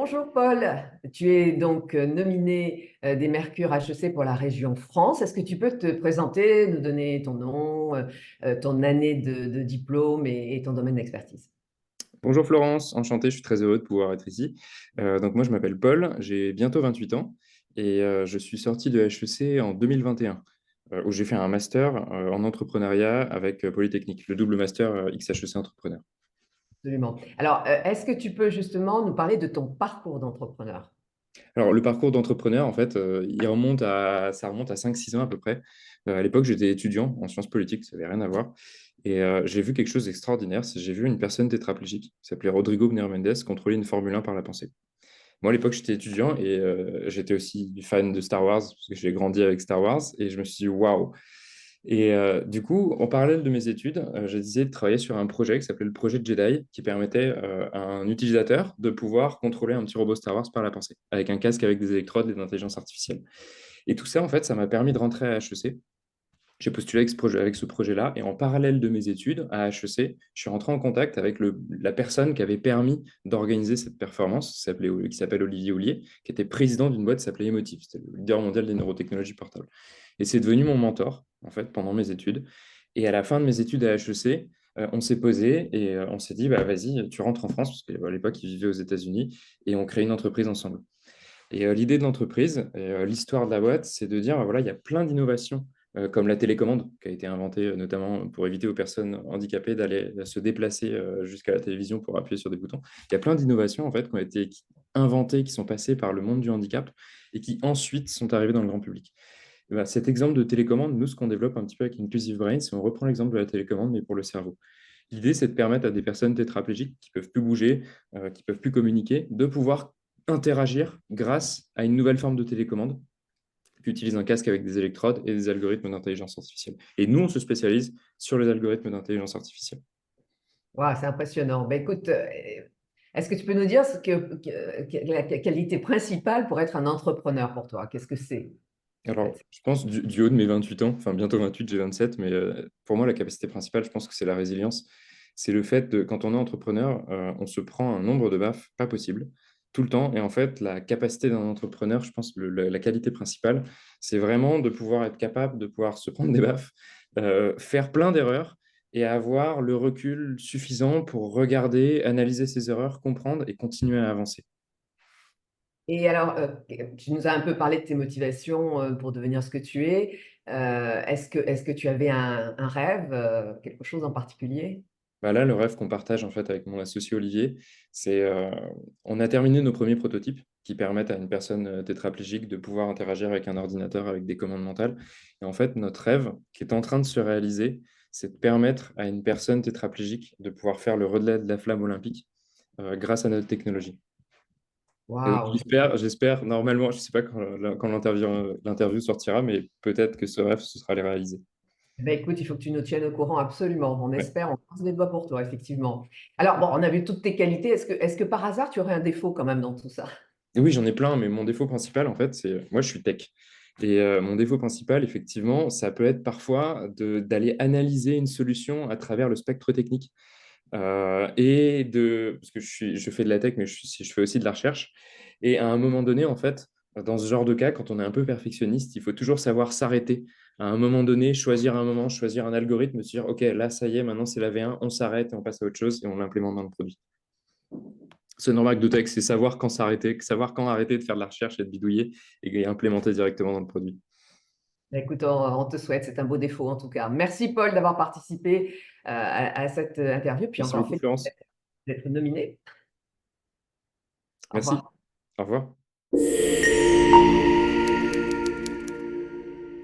Bonjour Paul, tu es donc nominé des Mercure HEC pour la région France. Est-ce que tu peux te présenter, nous donner ton nom, ton année de diplôme et ton domaine d'expertise? Bonjour Florence, enchanté, je suis très heureux de pouvoir être ici. Donc moi je m'appelle Paul, j'ai bientôt 28 ans et je suis sorti de HEC en 2021 où j'ai fait un master en entrepreneuriat avec Polytechnique, le double master XHEC entrepreneur. Absolument. Alors, est-ce que tu peux justement nous parler de ton parcours d'entrepreneur? Alors le parcours d'entrepreneur en fait, ça remonte à 5-6 ans à peu près. À l'époque j'étais étudiant en sciences politiques, ça n'avait rien à voir. Et j'ai vu quelque chose d'extraordinaire, j'ai vu une personne tétraplégique qui s'appelait Rodrigo Mendes contrôler une Formule 1 par la pensée. Moi, à l'époque, j'étais étudiant et j'étais aussi fan de Star Wars parce que j'ai grandi avec Star Wars et je me suis dit waouh. Et du coup, en parallèle de mes études, j'ai décidé de travailler sur un projet qui s'appelait le projet Jedi qui permettait à un utilisateur de pouvoir contrôler un petit robot Star Wars par la pensée avec un casque avec des électrodes et de l'intelligence artificielle. Et tout ça, en fait, ça m'a permis de rentrer à HEC. J'ai postulé avec ce projet-là et en parallèle de mes études à HEC, je suis rentré en contact avec la personne qui avait permis d'organiser cette performance, qui s'appelle Olivier Houllier, qui était président d'une boîte qui s'appelait Emotiv, c'était le leader mondial des neurotechnologies portables. Et c'est devenu mon mentor, en fait, pendant mes études. Et à la fin de mes études à HEC, on s'est posé et on s'est dit, bah, vas-y, tu rentres en France, parce qu'à l'époque, il vivait aux États-Unis, et on crée une entreprise ensemble. Et l'idée de l'entreprise, et l'histoire de la boîte, c'est de dire, voilà, il y a plein d'innovations, comme la télécommande, qui a été inventée notamment pour éviter aux personnes handicapées d'aller se déplacer jusqu'à la télévision pour appuyer sur des boutons. Il y a plein d'innovations, en fait, qui ont été inventées, qui sont passées par le monde du handicap et qui ensuite sont arrivées dans le grand public. Et ben, cet exemple de télécommande, nous, ce qu'on développe un petit peu avec Inclusive Brain, c'est on reprend l'exemple de la télécommande, mais pour le cerveau. L'idée, c'est de permettre à des personnes tétraplégiques qui peuvent plus bouger, qui peuvent plus communiquer, de pouvoir interagir grâce à une nouvelle forme de télécommande qui utilise un casque avec des électrodes et des algorithmes d'intelligence artificielle. Et nous, on se spécialise sur les algorithmes d'intelligence artificielle. Waouh, c'est impressionnant. Ben, écoute, est-ce que tu peux nous dire la qualité principale pour être un entrepreneur pour toi? Qu'est-ce que c'est, en Alors, fait? je pense du haut de mes 28 ans, enfin bientôt 28, j'ai 27, mais pour moi, la capacité principale, je pense que c'est la résilience. C'est le fait de, quand on est entrepreneur, on se prend un nombre de baffes pas possible tout le temps. Et en fait, la capacité d'un entrepreneur, je pense que la qualité principale, c'est vraiment de pouvoir être capable de pouvoir se prendre des baffes, faire plein d'erreurs et avoir le recul suffisant pour regarder, analyser ses erreurs, comprendre et continuer à avancer. Et alors, tu nous as un peu parlé de tes motivations pour devenir ce que tu es. Est-ce que tu avais un rêve, quelque chose en particulier? Bah là, le rêve qu'on partage en fait avec mon associé Olivier, c'est on a terminé nos premiers prototypes qui permettent à une personne tétraplégique de pouvoir interagir avec un ordinateur avec des commandes mentales. Et en fait, notre rêve qui est en train de se réaliser, c'est de permettre à une personne tétraplégique de pouvoir faire le relais de la flamme olympique grâce à notre technologie. Et donc, Waouh! j'espère, normalement, je ne sais pas quand l'interview sortira, mais peut-être que ce rêve, ce sera les réaliser. Ben écoute, il faut que tu nous tiennes au courant absolument. On Ouais. espère, on croise les doigts pour toi, effectivement. Alors, bon, on a vu toutes tes qualités. Est-ce que par hasard, tu aurais un défaut quand même dans tout ça? Et oui, j'en ai plein, mais mon défaut principal, en fait, c'est moi, je suis tech. Et mon défaut principal, effectivement, ça peut être parfois d'aller analyser une solution à travers le spectre technique. Parce que je fais de la tech, mais je fais aussi de la recherche. Et à un moment donné, en fait, dans ce genre de cas, quand on est un peu perfectionniste, il faut toujours savoir s'arrêter. À un moment donné, choisir un moment, choisir un algorithme, se dire, OK, là, ça y est, maintenant c'est la V1, on s'arrête et on passe à autre chose et on l'implémente dans le produit. C'est normal de tech, c'est savoir quand s'arrêter, savoir quand arrêter de faire de la recherche et de bidouiller et implémenter directement dans le produit. Ben écoute, on te souhaite, c'est un beau défaut en tout cas. Merci Paul d'avoir participé à cette interview, puis Merci encore beaucoup, fait Florence. d'être nominé. Au Merci. revoir. Au revoir.